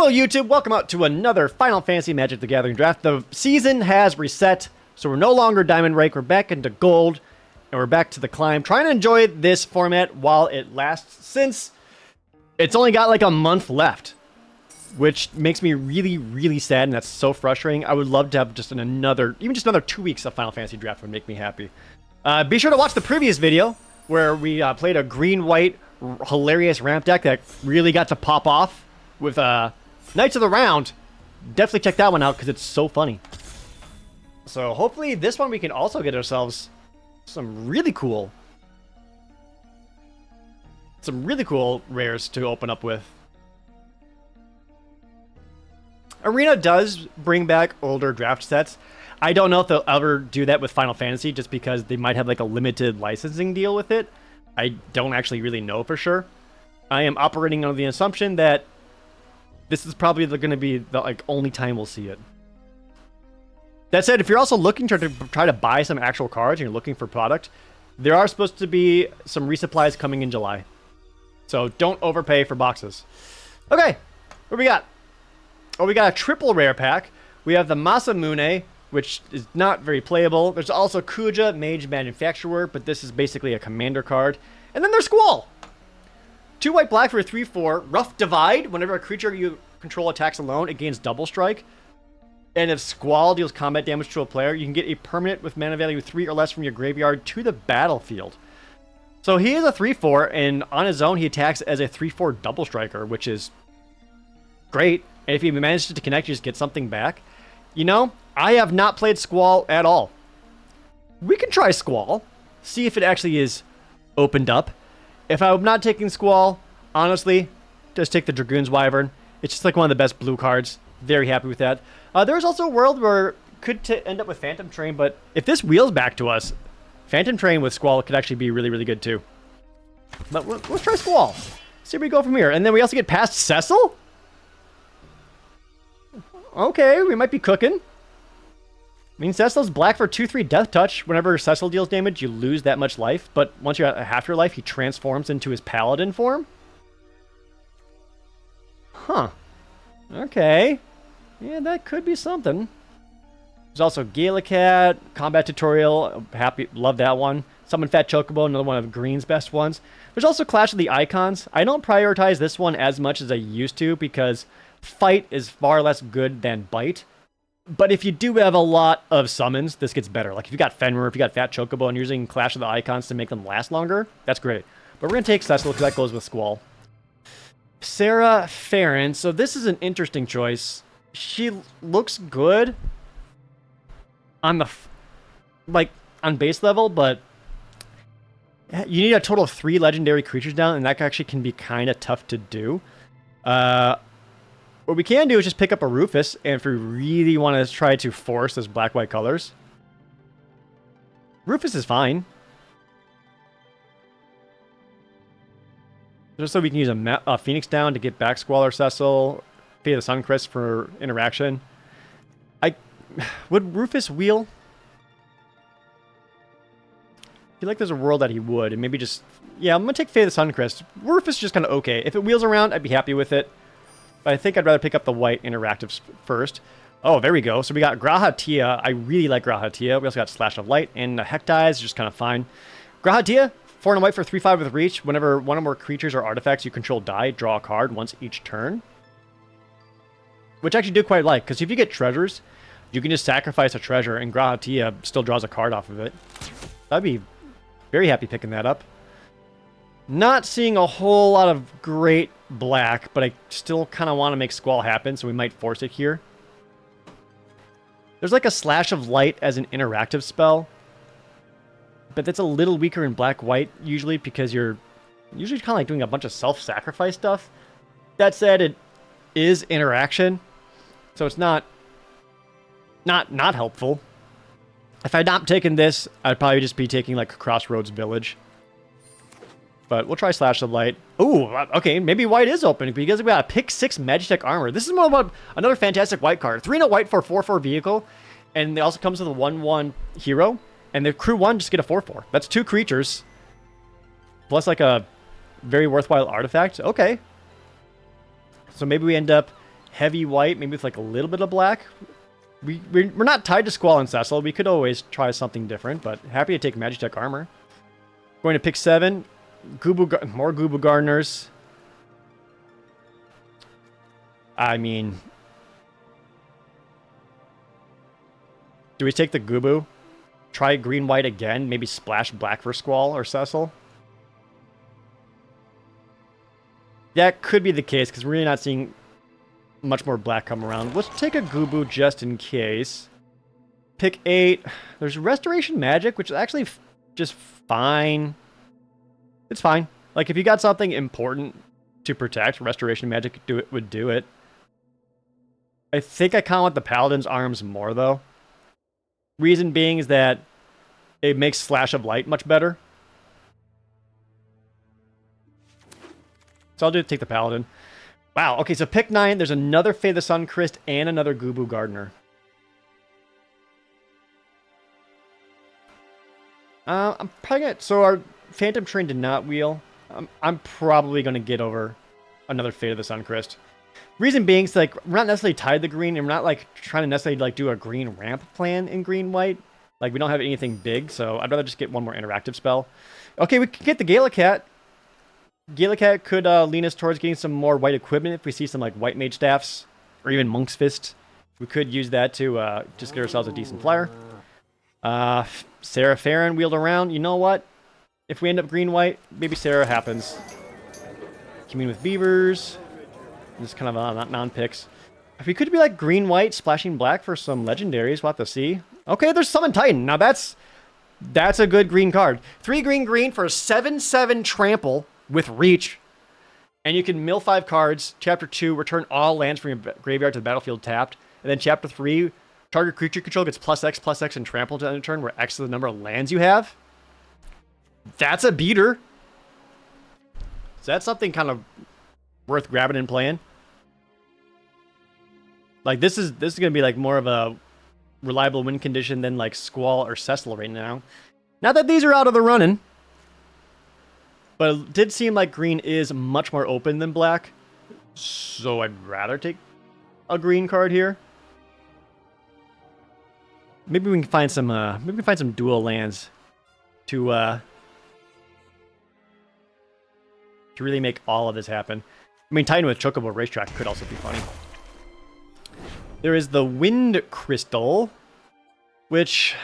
Hello YouTube, welcome out to another Final Fantasy Magic the Gathering draft. The season has reset, so we're no longer Diamond Rank, we're back into Gold, and we're back to the climb. Trying to enjoy this format while it lasts, since it's only got like a month left, which makes me really sad, and that's so frustrating. I would love to have just another 2 weeks of Final Fantasy draft would make me happy. Be sure to watch the previous video, where we played a green-white hilarious ramp deck that really got to pop off with Knights of the Round. Definitely check that one out because it's so funny. So hopefully this one we can also get ourselves some really cool rares to open up with. Arena does bring back older draft sets. I don't know if they'll ever do that with Final Fantasy just because they might have like a limited licensing deal with it. I don't actually really know for sure. I am operating on the assumption that this is probably going to be the only time we'll see it. That said, if you're also looking to try to buy some actual cards and you're looking for product, there are supposed to be some resupplies coming in July. So don't overpay for boxes. Okay, what we got? Oh, we got a triple rare pack. We have the Masamune, which is not very playable. There's also Kuja, Mage Manufacturer, but this is basically a commander card. And then there's Squall. 2 white black for a 3/4. Rough Divide. Whenever a creature you control attacks alone, it gains double strike. And if Squall deals combat damage to a player, you can get a permanent with mana value 3 or less from your graveyard to the battlefield. So he is a 3/4, and on his own, he attacks as a 3/4 double striker, which is great. And if he manages to connect, you just get something back. You know, I have not played Squall at all. We can try Squall, see if it actually is opened up. If I'm not taking Squall, honestly, just take the Dragoon's Wyvern. It's just like one of the best blue cards. Very happy with that. There's also a world where could end up with Phantom Train, but if this wheels back to us, Phantom Train with Squall could actually be really good too. But let's try Squall. See where we go from here. And then we also get past Cecil? Okay, we might be cooking. I mean, Cecil's black for 2/3 Death Touch. Whenever Cecil deals damage, you lose that much life. But once you're at half your life, he transforms into his Paladin form. Huh. Okay. Yeah, that could be something. There's also Galacat, Combat Tutorial. Love that one. Summon Fat Chocobo, another one of Green's best ones. There's also Clash of the Icons. I don't prioritize this one as much as I used to because Fight is far less good than Bite. But if you do have a lot of summons, this gets better. Like if you got Fenrir, if you got Fat Chocobo, and you're using Clash of the Icons to make them last longer, that's great. But we're going to take Cecil because that goes with Squall. Sarah Farron. So this is an interesting choice. She looks good on on base level, but you need a total of 3 legendary creatures down, and that actually can be kind of tough to do. What we can do is just pick up a Rufus, and if we really want to try to force those black-white colors, Rufus is fine. Just so we can use a Phoenix down to get back Squall or Cecil, Fate of the Suncrist for interaction. Would Rufus wheel? I feel like there's a world that he would, and maybe just... Yeah, I'm going to take Fate of the Suncrist. Rufus is just kind of okay. If it wheels around, I'd be happy with it. But I think I'd rather pick up the white interactives first. Oh, there we go. So we got Graha Tia. I really like Graha Tia. We also got Slash of Light, and Hektai is just kind of fine. Graha Tia, 4 and a white for 3/5 with reach. Whenever one or more creatures or artifacts you control die, draw a card once each turn. Which I actually do quite like, because if you get treasures, you can just sacrifice a treasure, and Graha Tia still draws a card off of it. I'd be very happy picking that up. Not seeing a whole lot of great black, but I still kind of want to make Squall happen, so we might force it here. There's like a Slash of Light as an interactive spell, but that's a little weaker in black-white usually because you're usually kind of like doing a bunch of self-sacrifice stuff. That said, it is interaction, so it's not helpful. If I'd not taken this, I'd probably just be taking like Crossroads Village. But we'll try Slash of Light. Ooh, okay, maybe white is open because we got a pick 6 Magitech Armor. This is more about another fantastic white card. 3 and a white for a 4/4 vehicle, and it also comes with a 1/1 hero. And the crew 1 just get a 4/4. That's 2 creatures, plus like a very worthwhile artifact. Okay. So maybe we end up heavy white, maybe with like a little bit of black. We're not tied to Squall and Cecil. We could always try something different, but happy to take Magitech Armor. Going to pick 7. More Gubu Gardeners. I mean, do we take the Gubu? Try green-white again? Maybe splash black for Squall or Cecil? That could be the case, because we're really not seeing much more black come around. Let's take a Gubu just in case. Pick 8. There's Restoration Magic, which is actually just fine. It's fine. Like, if you got something important to protect, Restoration Magic would do it. I think I kind of want the Paladin's Arms more, though. Reason being is that it makes Slash of Light much better. So I'll take the Paladin. Wow, okay, so pick 9. There's another Fade the Suncrist and another Gubu Gardener. I'm probably gonna... So our Phantom Train did not wheel. I'm probably going to get over another Fade of the Suncrist. Reason being is, like, we're not necessarily tied to green, and we're not, like, trying to necessarily, like, do a green ramp plan in green-white. Like, we don't have anything big, so I'd rather just get one more interactive spell. Okay, we can get the Galacat. Galacat could lean us towards getting some more white equipment if we see some, like, white mage staffs, or even Monk's Fist. We could use that to just get ourselves a decent flyer. Sarah Farron wheeled around. You know what? If we end up green-white, maybe Sarah happens. Commune with Beavers. Just kind of non-picks. If we could be like green-white, splashing black for some legendaries, we'll have to see. Okay, there's Summon Titan. Now that's a good green card. 3 green for a 7/7 trample with reach. And you can mill 5 cards. Chapter 2, return all lands from your graveyard to the battlefield tapped. And then Chapter 3, target creature control gets +X and trample to end of turn, where X is the number of lands you have. That's a beater. So that's something kind of worth grabbing and playing. Like, this is going to be like more of a reliable win condition than like Squall or Cecil right now. Not that these are out of the running, but it did seem like green is much more open than black. So I'd rather take a green card here. Maybe we can find some dual lands to really make all of this happen. I mean, Titan with Chocobo Racetrack could also be funny. There is the Wind Crystal, which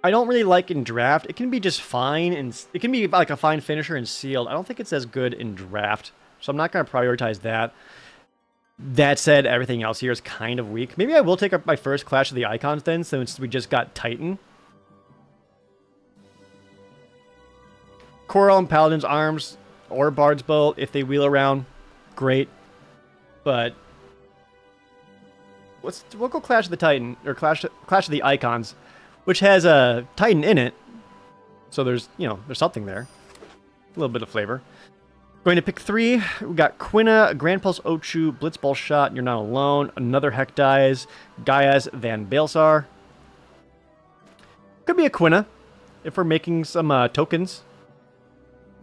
I don't really like in draft. It can be just fine, and it can be like a fine finisher in sealed. I don't think it's as good in draft, so I'm not going to prioritize that. That said, everything else here is kind of weak. Maybe I will take up my first Clash of the Icons then, since we just got Titan. Coral and Paladin's Arms, or Bard's Bow, if they wheel around, great. But we'll go Clash of the Titan, or Clash of the Icons, which has a Titan in it. So there's something there. A little bit of flavor. Going to pick 3. We got Quina, Grand Pulse Ochu, Blitzball Shot, You're Not Alone, another Heck Dies, Gaia's Van Balesar. Could be a Quina, if we're making some tokens.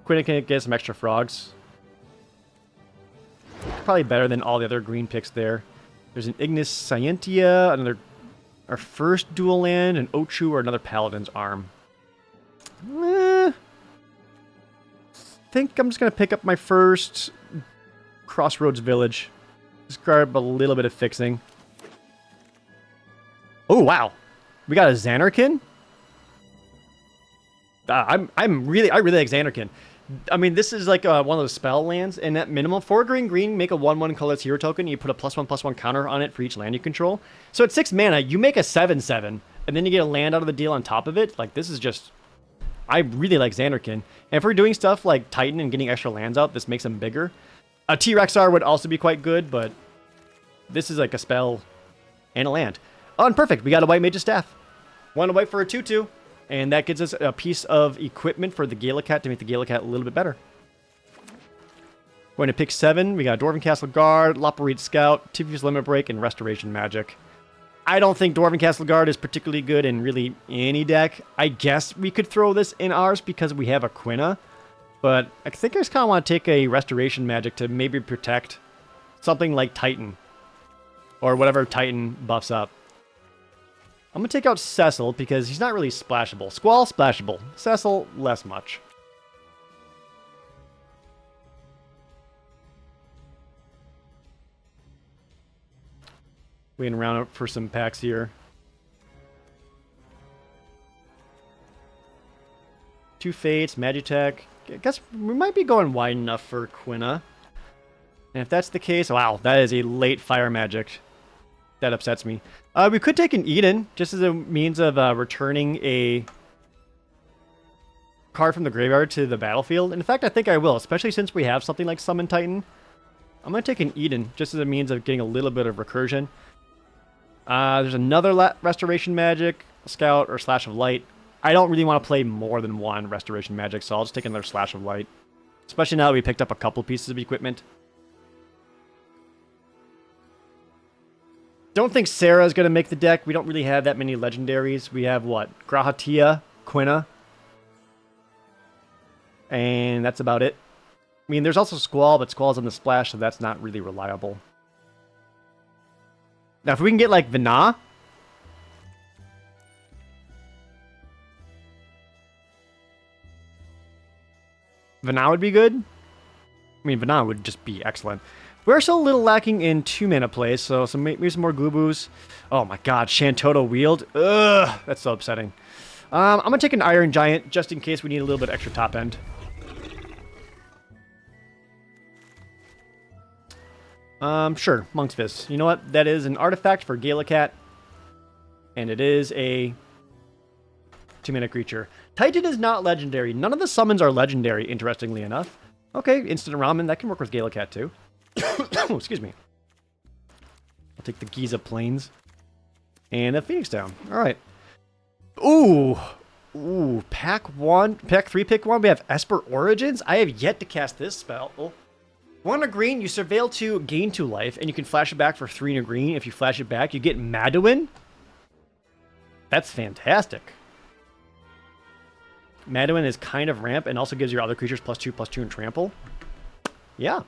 Quina can get some extra frogs. Probably better than all the other green picks there. There's an Ignis Scientia, our first dual land, an Ochu, or another Paladin's Arm. I think I'm just going to pick up my first Crossroads Village. Just grab a little bit of fixing. Oh, wow. We got a Xanarkin? I really like Xanarkin. I mean, this is like one of those spell lands, and at minimum, 4 green, make a 1/1 colorless hero token, you put a +1/+1 counter on it for each land you control. So at 6 mana, you make a 7/7, and then you get a land out of the deal on top of it. Like, this is just... I really like Xanarkin. And if we're doing stuff like Titan and getting extra lands out, this makes them bigger. A T-Rexar would also be quite good, but this is like a spell and a land. Oh, and perfect. We got a White Mage's Staff. 1 white for a 2/2. And that gives us a piece of equipment for the Galacat to make the Galacat a little bit better. Going to pick 7. We got Dwarven Castle Guard, Loporite Scout, Tiffy's Limit Break, and Restoration Magic. I don't think Dwarven Castle Guard is particularly good in really any deck. I guess we could throw this in ours because we have a Quina. But I think I just kind of want to take a Restoration Magic to maybe protect something like Titan. Or whatever Titan buffs up. I'm going to take out Cecil because he's not really splashable. Squall, splashable. Cecil, less much. Waiting around for some packs here. 2 Fates, Magitech. I guess we might be going wide enough for Quina. And if that's the case, wow, that is a late Fire Magic. That upsets me. We could take an Eden, just as a means of returning a card from the graveyard to the battlefield. In fact, I think I will, especially since we have something like Summon Titan. I'm going to take an Eden, just as a means of getting a little bit of recursion. There's another Restoration Magic, Scout, or Slash of Light. I don't really want to play more than one Restoration Magic, so I'll just take another Slash of Light. Especially now that we picked up a couple pieces of equipment. Don't think Sarah's going to make the deck. We don't really have that many legendaries. We have, what? Grahatia, Quina. And that's about it. I mean, there's also Squall, but Squall's on the splash, so that's not really reliable. Now, if we can get, like, Vana. Vana would be good. I mean, Vana would just be excellent. We're still a little lacking in 2-mana plays, so maybe some more Glubus. Oh my god, Shantoto Wield. Ugh, that's so upsetting. I'm going to take an Iron Giant, just in case we need a little bit extra top end. Sure, Monk's Fist. You know what? That is an artifact for Galacat. And it is a 2-mana creature. Titan is not legendary. None of the summons are legendary, interestingly enough. Okay, Instant Ramen. That can work with Galacat, too. Oh, excuse me. I'll take the Giza Plains. And a Phoenix down. Alright. Ooh. Ooh. Pack 1. Pack 3, pick 1. We have Esper Origins. I have yet to cast this spell. Oh. 1 a green, you surveil 2, gain 2 life, and you can flash it back for 3 and a green. If you flash it back, you get Maduin. That's fantastic. Maduin is kind of ramp and also gives your other creatures +2/+2 and trample. Yeah.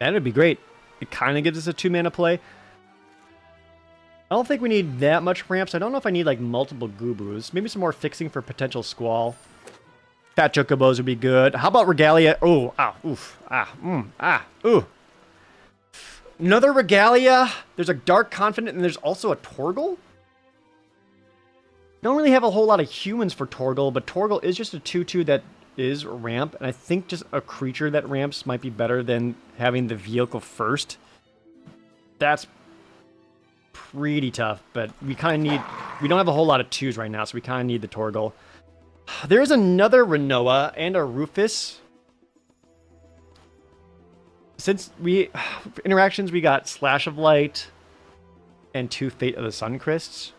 That would be great. It kind of gives us a 2-mana play. I don't think we need that much ramps. I don't know if I need like multiple Gubus. Maybe some more fixing for potential Squall. Fat Chocobos would be good. How about Regalia? Oh, ah, oof, ooh. Another Regalia. There's a Dark Confidant and there's also a Torgal. Don't really have a whole lot of humans for Torgal, but Torgal is just a 2/2 that is ramp, and I think just a creature that ramps might be better than having the vehicle first. That's pretty tough, but we kind of need... We don't have a whole lot of 2s right now, so we kind of need the Torgal. There's another Renoa and a Rufus. Since we... Interactions, we got Slash of Light and 2 Fate of the Suncrysts.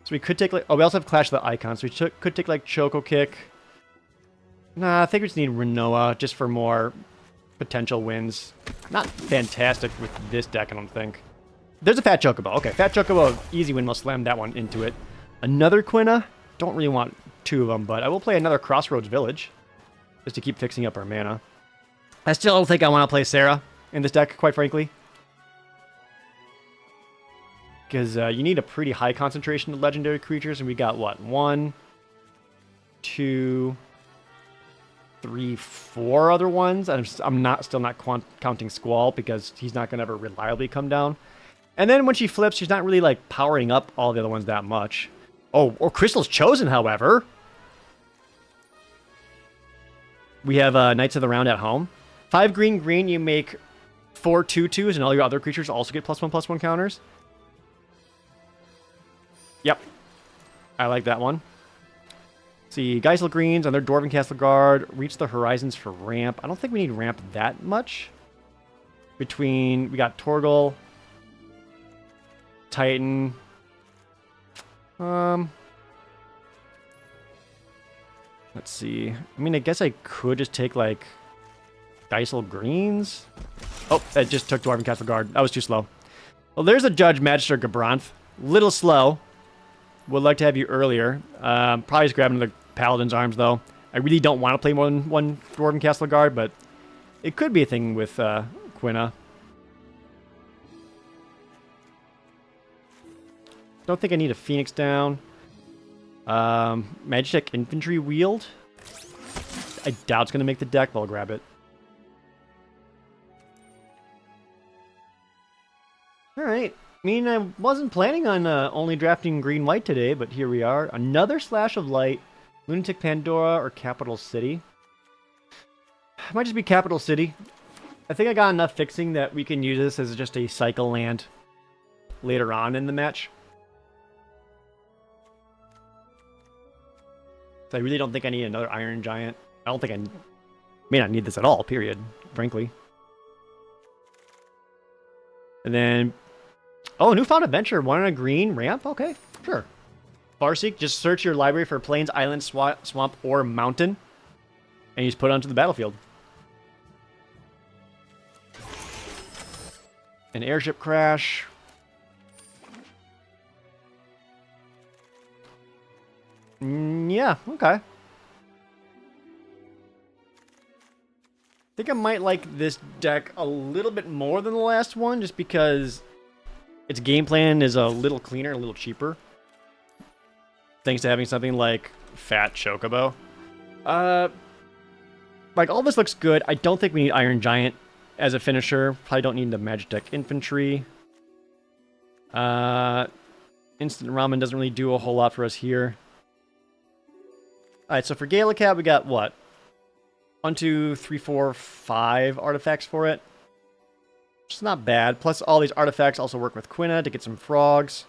So we could take like... Oh, we also have Clash of the Icons, so we could take like Choco Kick. Nah, I think we just need Renoa just for more potential wins. Not fantastic with this deck, I don't think. There's a Fat Chocobo. Okay, Fat Chocobo, easy win. We'll slam that one into it. Another Quina. Don't really want 2 of them, but I will play another Crossroads Village just to keep fixing up our mana. I still don't think I want to play Sarah in this deck, quite frankly. Because you need a pretty high concentration of legendary creatures, and we got, what, 1, 2, 3, 4 other ones. I'm still not counting Squall, because he's not going to ever reliably come down. And then when she flips, she's not really, like, powering up all the other ones that much. Oh, or Crystal's Chosen, however. We have Knights of the Round at home. 5 green, you make 4 2/2s, and all your other creatures also get +1/+1 counters. Yep. I like that one. See, Geisel Greens on their Dwarven Castle Guard. Reach the Horizons for ramp. I don't think we need ramp that much. We got Torgal. Titan. Let's see. I mean, I guess I could just take, like, Geisel Greens. Oh, that just took Dwarven Castle Guard. That was too slow. Well, there's a Judge Magister Gabranth. Little slow. Would like to have you earlier. Probably just grabbing the Paladin's Arms, though. I really don't want to play more than one Dwarven Castle Guard, but it could be a thing with Quina. Don't think I need a Phoenix down. Magic Infantry Wield. I doubt it's going to make the deck, but I'll grab it. Alright. I mean, I wasn't planning on only drafting green-white today, but here we are. Another Slash of Light, Lunatic Pandora, or Capital City. It might just be Capital City. I think I got enough fixing that we can use this as just a cycle land later on in the match. So I really don't think I need another Iron Giant. I don't think I may not need this at all, period, frankly. And then, oh, Newfound Adventure, one on a green ramp? Okay, sure. Farseek, just search your library for plains, island, swamp, or mountain, and you just put it onto the battlefield. An airship crash. Yeah, okay. I think I might like this deck a little bit more than the last one, just because its game plan is a little cleaner, a little cheaper. Thanks to having something like Fat Chocobo. Like, all this looks good. I don't think we need Iron Giant as a finisher. Probably don't need the Magic Deck Infantry. Instant Ramen doesn't really do a whole lot for us here. Alright, so for Gallicat, we got what? 1, 2, 3, 4, 5 artifacts for it. Which is not bad. Plus, all these artifacts also work with Quina to get some frogs.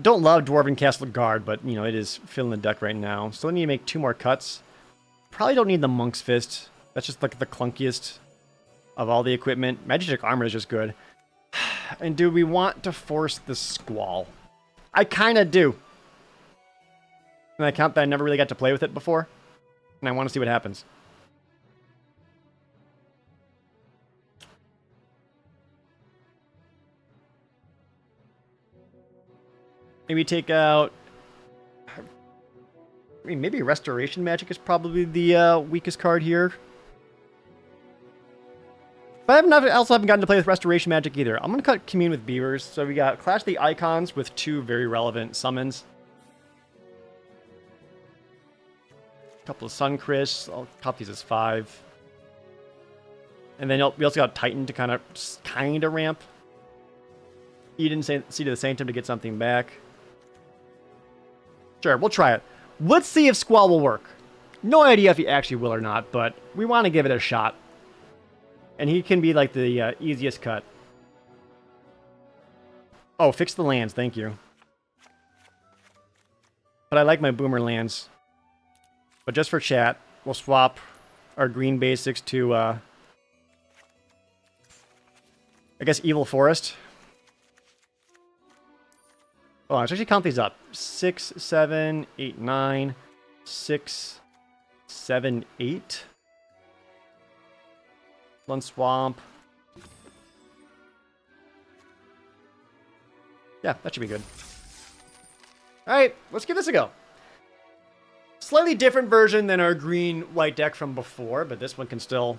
Don't love Dwarven Castle Guard, but, you know, it is filling the deck right now. So I need to make 2 more cuts. Probably don't need the Monk's Fist. That's just like the clunkiest of all the equipment. Magic Armor is just good. And do we want to force the Squall? I kind of do. And I count that I never really got to play with it before. And I want to see what happens. Maybe take out... I mean, maybe Restoration Magic is probably the weakest card here. But I also haven't gotten to play with Restoration Magic either. I'm going to cut Commune with Beavers. So we got Clash the Icons with 2 very relevant summons. A couple of Sun Crisps. I'll cop these as 5. And then we also got Titan to kind of ramp. Eden Seed of the Sanctum to get something back. Sure, we'll try it. Let's see if Squall will work. No idea if he actually will or not, but we want to give it a shot. And he can be like the easiest cut. Oh, fix the lands, thank you. But I like my boomer lands. But just for chat, we'll swap our green basics to, I guess, Evil Forest. Oh, let's actually count these up. 6, 7, 8, 9, 6, 7, 8. 1 swamp. Yeah, that should be good. Alright, let's give this a go. Slightly different version than our green-white deck from before, but this one can still...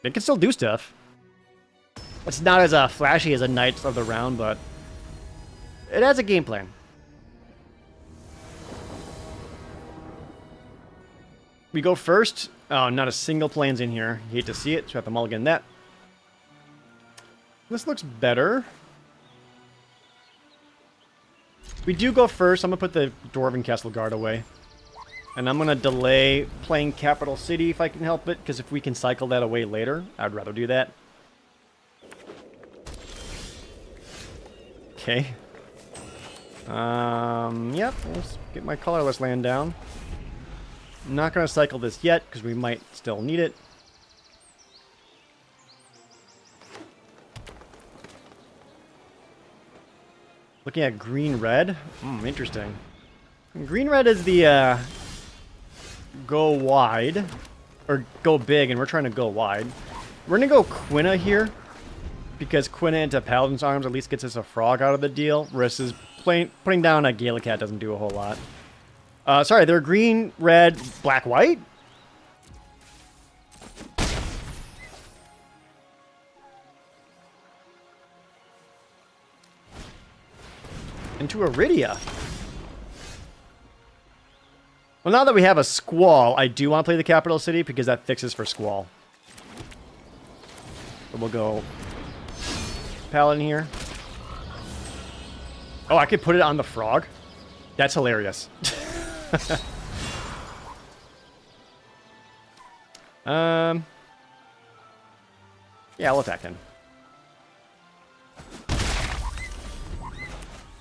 It can still do stuff. It's not as flashy as a Knights of the Round, but... It has a game plan. We go first. Oh, not a single plane's in here. Hate to see it, so I have to mulligan that. This looks better. We do go first. I'm going to put the Dwarven Castle Guard away. And I'm going to delay playing Capital City if I can help it, because if we can cycle that away later, I'd rather do that. Okay. Yep, let's get my colorless land down. I'm not going to cycle this yet, because we might still need it. Looking at green-red. Interesting. Green-red is the, go wide. Or go big, and we're trying to go wide. We're going to go Quina here. Because Quina into Paladin's Arms at least gets us a frog out of the deal. Versus putting down a Gallicat doesn't do a whole lot. Sorry, they're green, red, black, white? Into Iridia. Well, now that we have a Squall, I do want to play the capital city because that fixes for Squall. So we'll go Paladin here. Oh, I could put it on the frog? That's hilarious. Yeah, I'll attack him.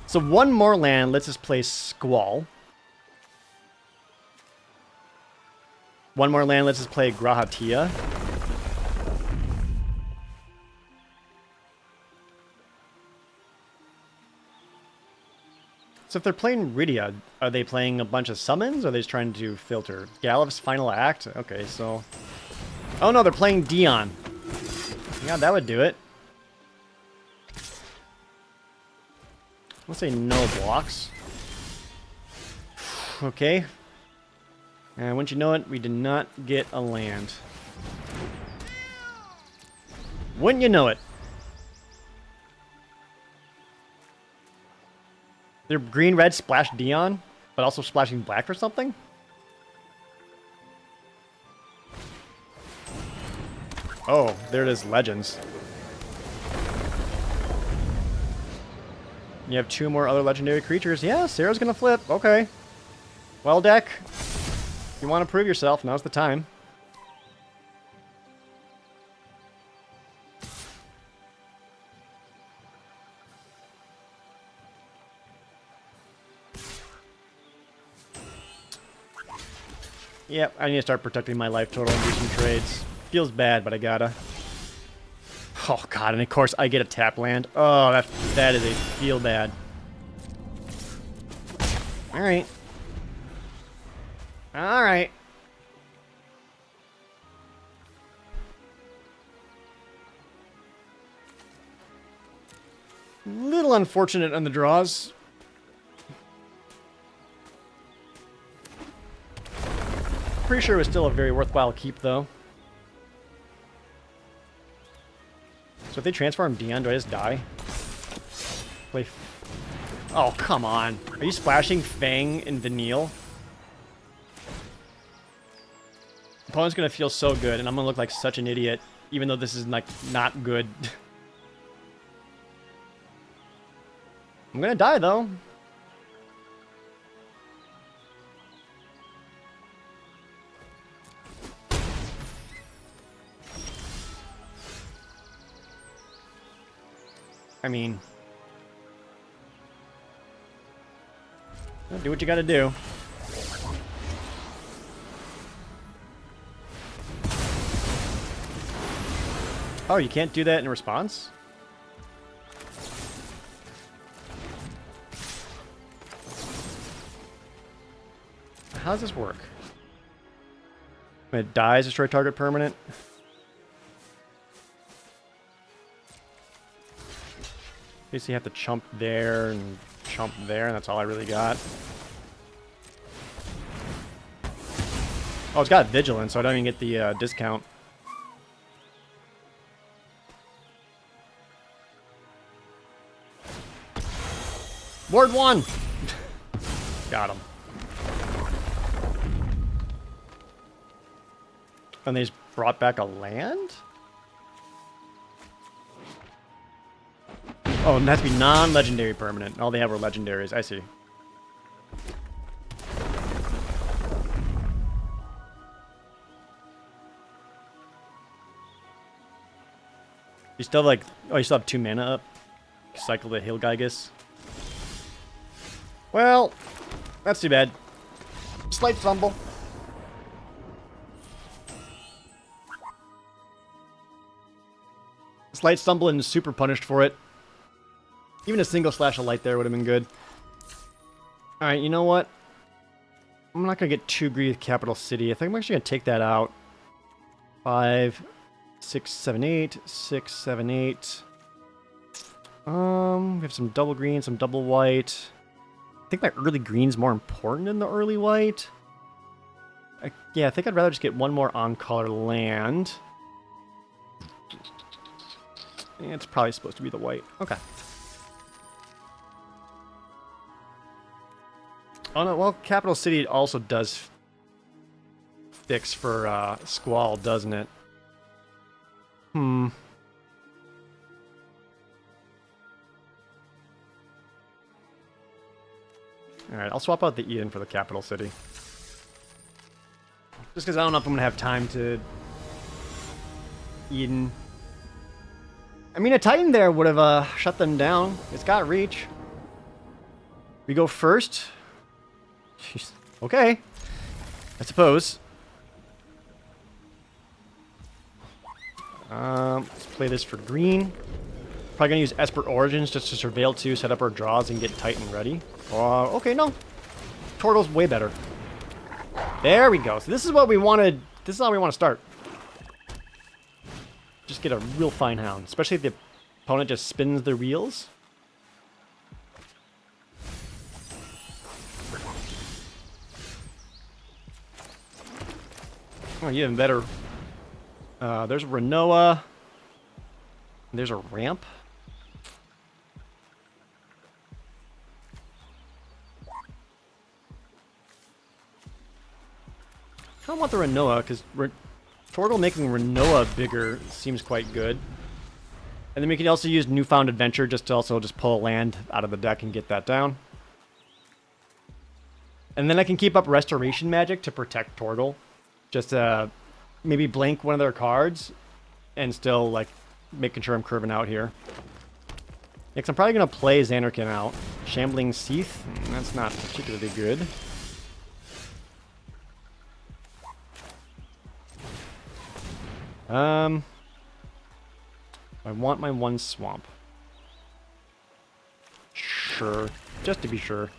So one more land lets us play Squall. One more land lets us play Grahatia. So if they're playing Rydia, are they playing a bunch of summons, or are they just trying to filter? Galif's Final Act? Okay, so... Oh no, they're playing Dion. Yeah, that would do it. Let's say no blocks. Okay. And once you know it, we did not get a land. Wouldn't you know it? They're green-red splash Dion, but also splashing black for something? Oh, there it is, Legends. You have two more other legendary creatures. Yeah, Sarah's gonna flip. Okay. Well, deck. If you want to prove yourself, now's the time. Yep, I need to start protecting my life total and do some trades. Feels bad, but I gotta. Oh god, and of course I get a tap land. Oh, that is a feel bad. Alright. Alright. Little unfortunate on the draws. Pretty sure it was still a very worthwhile keep, though. So if they transform Dion, do I just die? Play. Oh, come on. Are you splashing Fang and Vanille? Opponent's gonna feel so good, and I'm gonna look like such an idiot, even though this is like not good. I'm gonna die, though. I mean, do what you gotta do. Oh, you can't do that in response? How does this work? When it dies, destroy target permanent? Basically, you have to chump there and chump there, and that's all I really got. Oh, it's got Vigilance, so I don't even get the discount. Ward 1! Got him. And they just brought back a land? Oh, and it has to be non-legendary permanent. All they have are legendaries. I see. You still have like... Oh, you still have 2 mana up? Cycle the Hilgigus. Well, that's too bad. Slight fumble. Slight stumble and super punished for it. Even a single slash of light there would have been good. Alright, you know what? I'm not going to get too greedy with Capital City. I think I'm actually going to take that out. 5, 6, 7, 8. 6, 7, 8. We have some double green, some double white. think my early green's more important than the early white. Yeah, I think I'd rather just get one more on-color land. It's probably supposed to be the white. Okay. Oh no, well, Capital City also does fix for Squall, doesn't it? Hmm. Alright, I'll swap out the Eden for the Capital City. Just because I don't know if I'm going to have time to... Eden. I mean, a Titan there would have shut them down. It's got reach. We go first. Jeez. Okay. I suppose. Let's play this for green. Probably going to use Esper Origins just to surveil 2, set up our draws, and get Titan ready. Okay, no. Tortle's way better. There we go. So this is what we wanted. This is how we want to start. Just get a real fine hound. Especially if the opponent just spins their wheels. Oh, even better. There's Renoa. There's a ramp. I don't want the Renoa, because Tortle making Renoa bigger seems quite good. And then we can also use Newfound Adventure just to also just pull a land out of the deck and get that down. And then I can keep up Restoration Magic to protect Tortle. Just maybe blank one of their cards and still, like, making sure I'm curving out here. Next, I'm probably going to play Xanarkin out. Shambling Seath, that's not particularly good. I want my one swamp. Sure, just to be sure.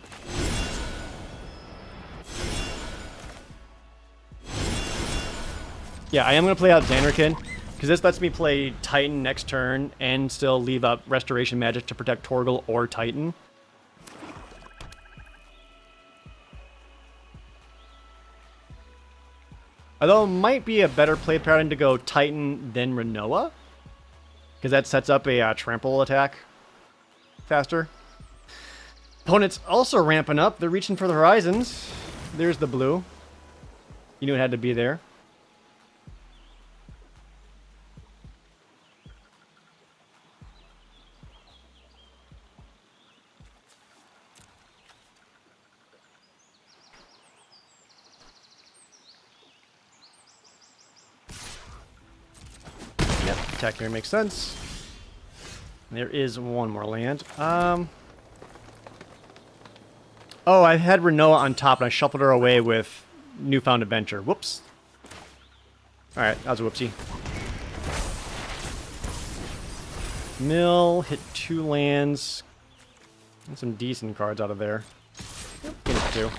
Yeah, I am going to play out Xanarkin, because this lets me play Titan next turn and still leave up Restoration Magic to protect Tortle or Titan. Although it might be a better play pattern to go Titan than Renoa, because that sets up a trample attack faster. Opponent's also ramping up. They're reaching for the horizons. There's the blue. You knew it had to be there. Yep, attack there makes sense. There is one more land. Oh, I had Renoa on top and I shuffled her away with Newfound Adventure. Whoops. Alright, that was a whoopsie. Mill, hit 2 lands. And some decent cards out of there. Yep, get it 2.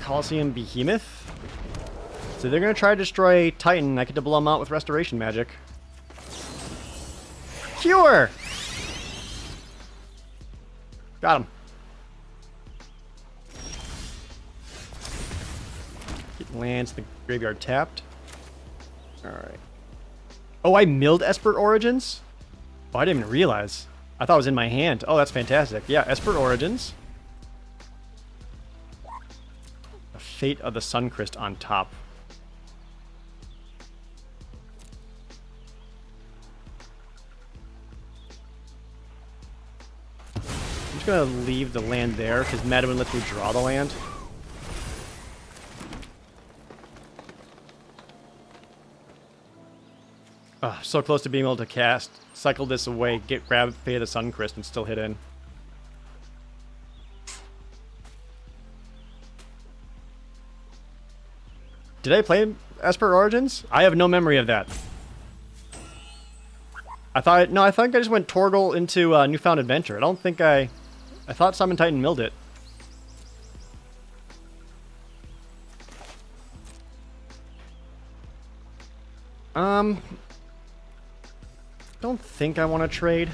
Coliseum Behemoth. So they're going to try to destroy Titan. I get to blow them out with Restoration Magic. Cure! Got him. Get lands, the graveyard tapped. Alright. Oh, I milled Esper Origins? Oh, I didn't even realize. I thought it was in my hand. Oh, that's fantastic. Yeah, Esper Origins. The Fate of the Suncrest on top. I'm just gonna leave the land there because Madwin lets me draw the land. So close to being able to cast, cycle this away, grab Fate of the Suncrest, and still hit in. Did I play Esper Origins? I have no memory of that. I think I just went Tortle into Newfound Adventure. I don't think I thought Summon Titan milled it. Don't think I want to trade.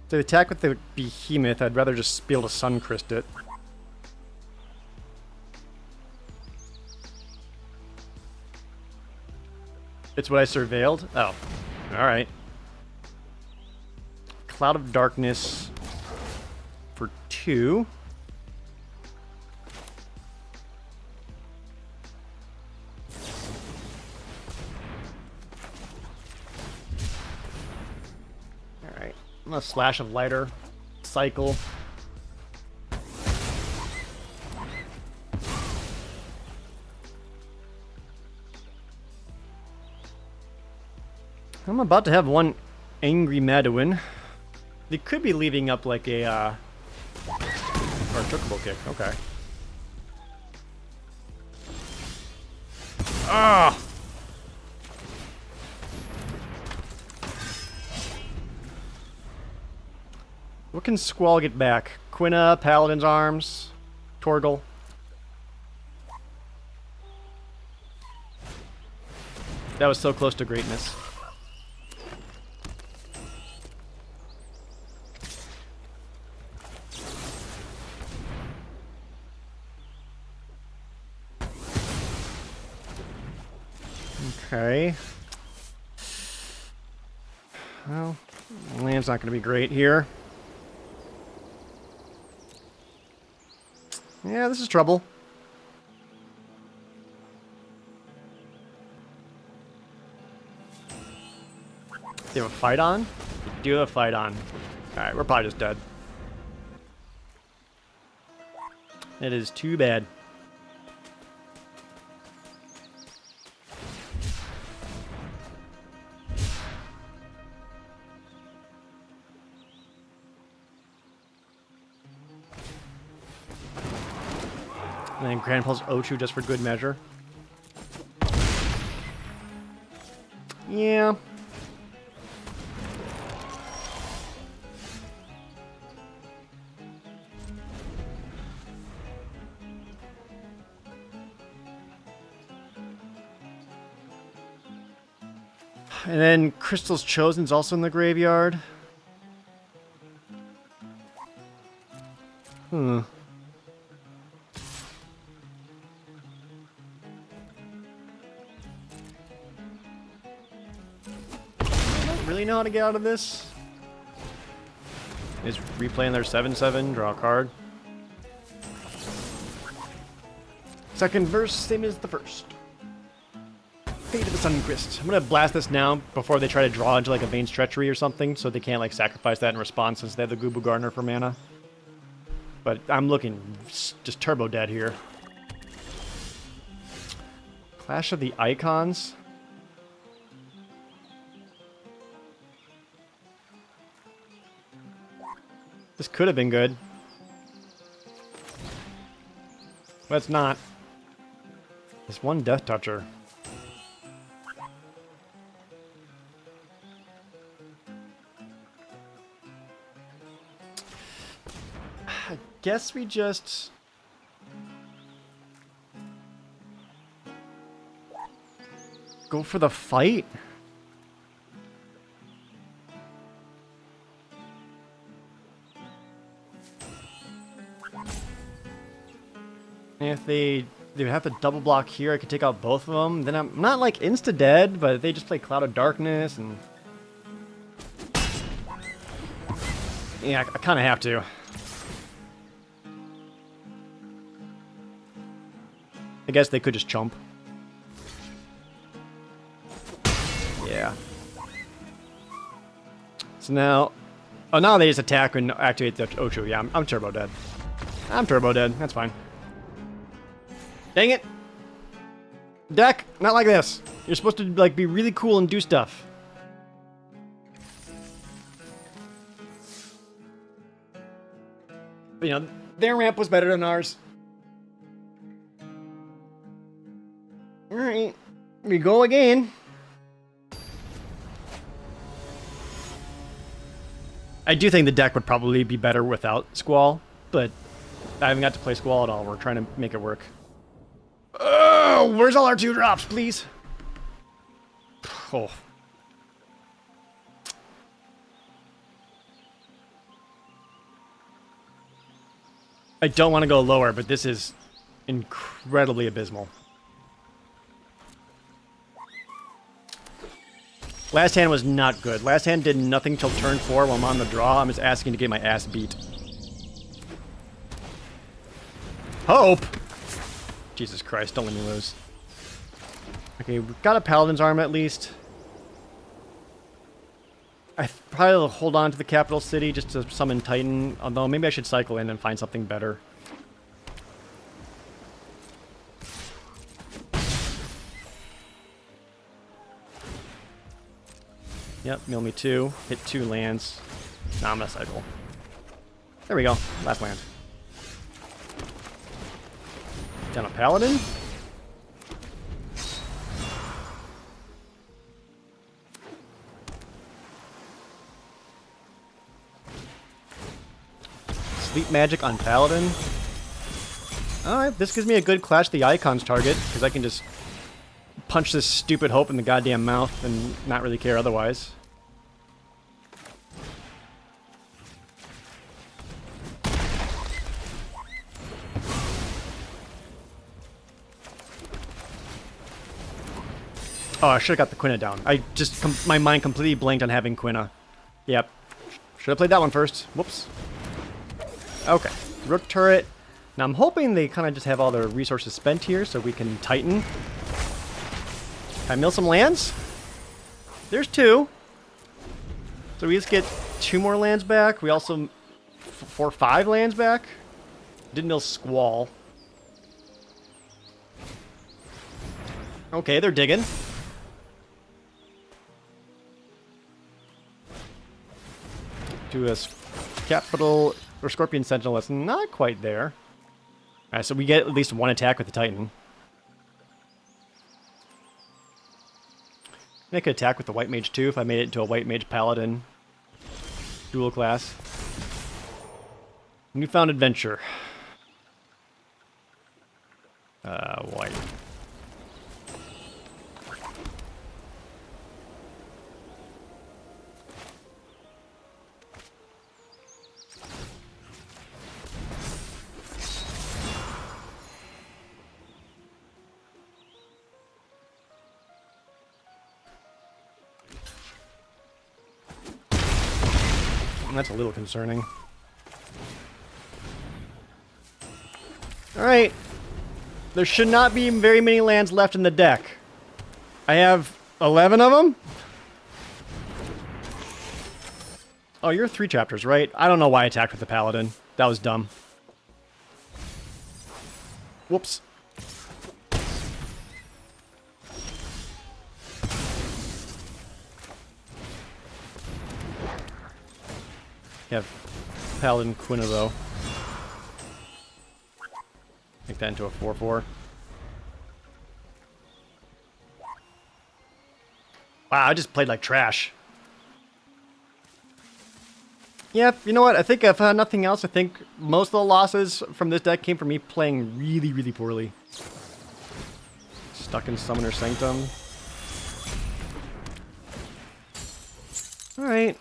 To attack with the behemoth, I'd rather just be able to Suncrist it. It's what I surveilled? Oh. Alright. Cloud of Darkness for 2. Alright. I'm gonna Slash of Lighter. Cycle. I'm about to have one Angry Maduin. They could be leaving up like a, or a Chocobo Kick. Okay. Ah! What can Squall get back? Quina, Paladin's Arms, Torgal. That was so close to greatness. Okay. Well, land's not going to be great here. Yeah, this is trouble. Do you have a fight on? You do have a fight on. Alright, we're probably just dead. It is too bad. And then Grand Pulse Ochu just for good measure. Yeah. And then Crystal's Chosen's also in the graveyard. Hmm. Really know how to get out of this? Is replaying their 7/7, draw a card. Second verse, same as the first. Fate of the Suncrist. I'm gonna blast this now before they try to draw into like a Vane's Treachery or something, so they can't like sacrifice that in response since they have the Gubu Gardener for mana. But I'm looking just turbo dead here. Clash of the Icons. This could have been good. But it's not. There's one Death Toucher. I guess we just... go for the fight? If they have to double block here, I could take out both of them. Then I'm not like insta dead, but they just play Cloud of Darkness and yeah, I kind of have to. I guess they could just chump. Yeah. So now, oh, now they just attack and activate the Ochu. Yeah, I'm turbo dead. I'm turbo dead. That's fine. Dang it! Deck, not like this. You're supposed to like be really cool and do stuff. But, you know, their ramp was better than ours. All right, we go again. I do think the deck would probably be better without Squall, but I haven't got to play Squall at all. We're trying to make it work. Oh, where's all our 2-drops, please? Oh. I don't want to go lower, but this is incredibly abysmal. Last hand was not good. Last hand did nothing till turn 4 while I'm on the draw. I'm just asking to get my ass beat. Hope! Jesus Christ, don't let me lose. Okay, we've got a Paladin's Arm at least. I probably will hold on to the capital city just to summon Titan, although maybe I should cycle in and find something better. Yep, mill me 2. Hit 2 lands. Now I'm gonna cycle. There we go. Last land. Down a Paladin. Sleep Magic on Paladin. Alright, this gives me a good Clash the Icons target, because I can just punch this stupid Hope in the goddamn mouth and not really care otherwise. Oh, I should have got the Quina down. I just, my mind completely blanked on having Quina. Yep. Should have played that one first. Whoops. Okay. Rook turret. Now I'm hoping they kind of just have all their resources spent here so we can Titan. Can I mill some lands? There's 2. So we just get 2 more lands back. We also 5 lands back. Did mill Squall. Okay, they're digging. Do a capital or Scorpion Sentinel. That's not quite there. Alright, so we get at least 1 attack with the Titan. I could attack with the White Mage too if I made it into a White Mage Paladin dual class. Newfound Adventure. White. That's a little concerning. Alright. There should not be very many lands left in the deck. I have 11 of them? Oh, you're 3 chapters, right? I don't know why I attacked with the Paladin. That was dumb. Whoops. Have Paladin Quina though. Make that into a 4/4. Wow, I just played like trash. Yeah, you know what? I think if nothing else, I think most of the losses from this deck came from me playing really, really poorly. Stuck in Summoner Sanctum. Alright.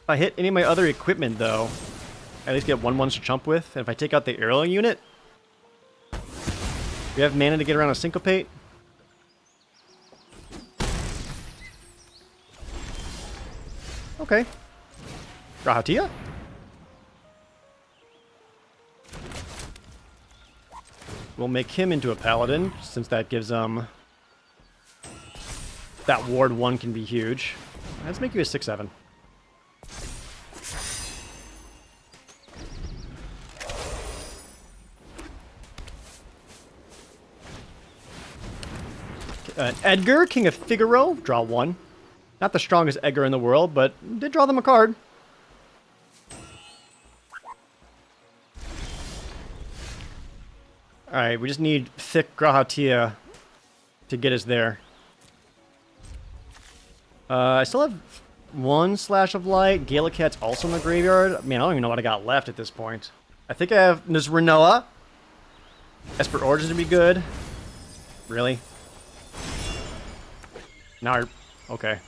If I hit any of my other equipment, though, I at least get 1/1 to chump with. And if I take out the aerial unit, we have mana to get around a Syncopate. Okay. Rahatia? We'll make him into a Paladin, since that gives that Ward 1 can be huge. Let's make you a 6/7. Edgar, King of Figaro, draw 1. Not the strongest Edgar in the world, but did draw them a card. Alright, we just need thick Grahatia to get us there. I still have 1 Slash of Light. Galacat's also in the graveyard. Man, I don't even know what I got left at this point. I think I have... There's Renoa. Esper Origins would be good. Really? Now okay.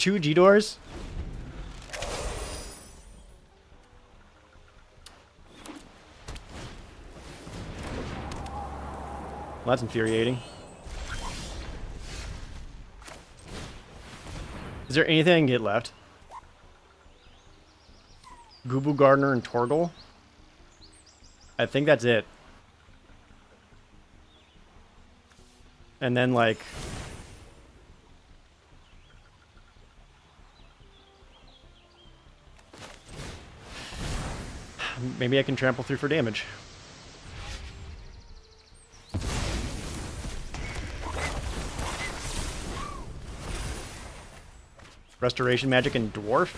2 G-Doors. Well, that's infuriating. Is there anything I can get left? Gubu Gardener and Torgal? I think that's it. And then, like... maybe I can trample through for damage. Restoration Magic and Dwarf?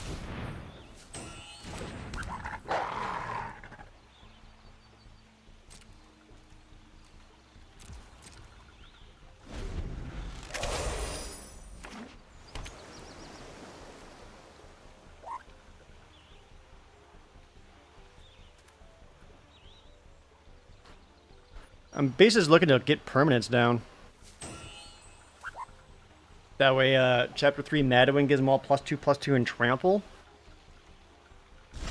Base is looking to get permanents down. That way, Chapter 3 Madwin gives them all +2/+2 and trample.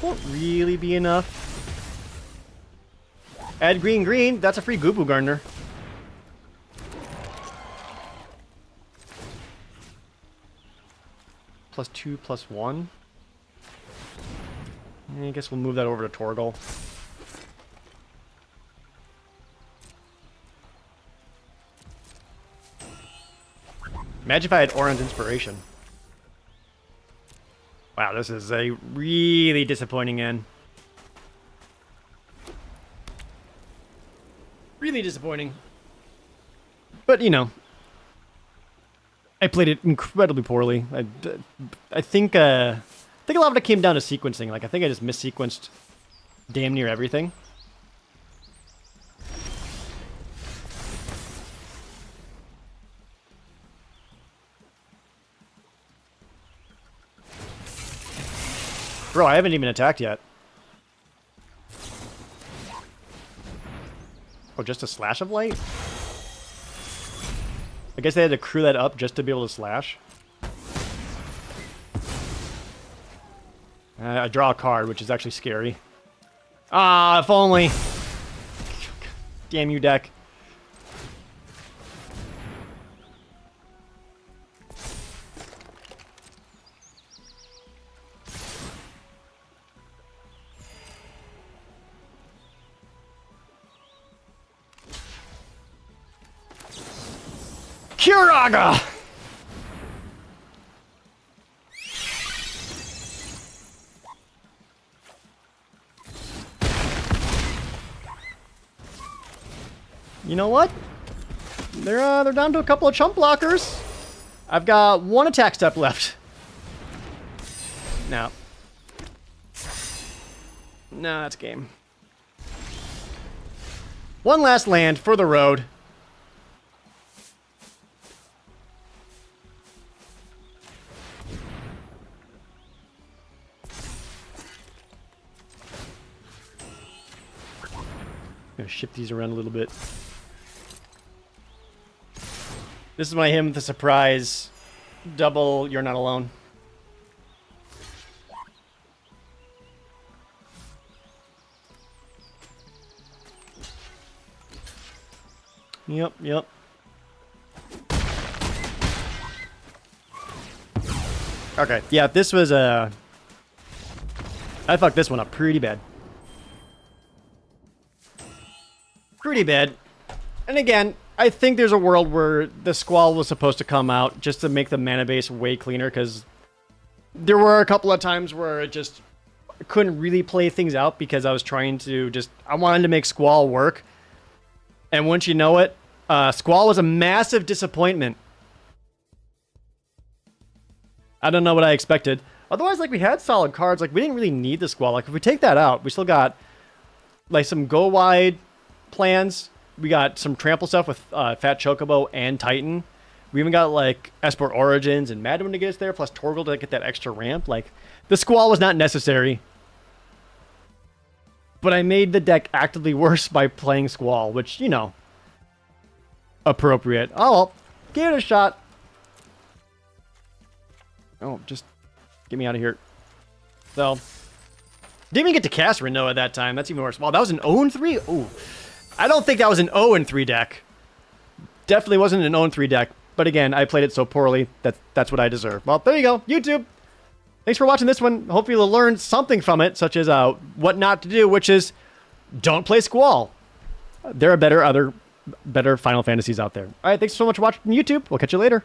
Won't really be enough. Add green, that's a free Gubu Gardener. +2/+1. I guess we'll move that over to Torgal. Imagine if I had Orange Inspiration. Wow, this is a really disappointing end. Really disappointing. But, you know, I played it incredibly poorly. I think a lot of it came down to sequencing. Like, I think I just missequenced damn near everything. Bro, I haven't even attacked yet. Oh, just a slash of light? I guess they had to crew that up just to be able to slash. I draw a card, which is actually scary. Ah, if only. Damn you, deck. Kiraga! You know what? They're down to a couple of chump blockers. I've got 1 attack step left. No. No, that's game. 1 last land for the road. Gonna ship these around a little bit. This is when I hit him with the surprise double You're Not Alone. Yep. Okay, yeah, this was I fucked this one up pretty bad. Pretty bad. And again, I think there's a world where the Squall was supposed to come out just to make the mana base way cleaner, because there were a couple of times where it just couldn't really play things out because I was trying to I wanted to make Squall work. And once you know it, Squall was a massive disappointment. I don't know what I expected. Otherwise, like, we had solid cards. Like, we didn't really need the Squall. Like, if we take that out, we still got, like, some go-wide plans. We got some trample stuff with Fat Chocobo and Titan. We even got, like, Esport Origins and Madwin to get us there, plus Torgal to get that extra ramp. Like, the Squall was not necessary. But I made the deck actively worse by playing Squall, which, you know, appropriate. Oh, well, give it a shot. Oh, just get me out of here. So, didn't even get to cast Reno at that time. That's even worse. Wow, that was an 0-3? Ooh. I don't think that was an 0-3 deck. Definitely wasn't an 0-3 deck. But again, I played it so poorly that that's what I deserve. Well, there you go. YouTube. Thanks for watching this one. Hopefully you'll learn something from it, such as what not to do, which is don't play Squall. There are better Final Fantasies out there. All right, thanks so much for watching YouTube. We'll catch you later.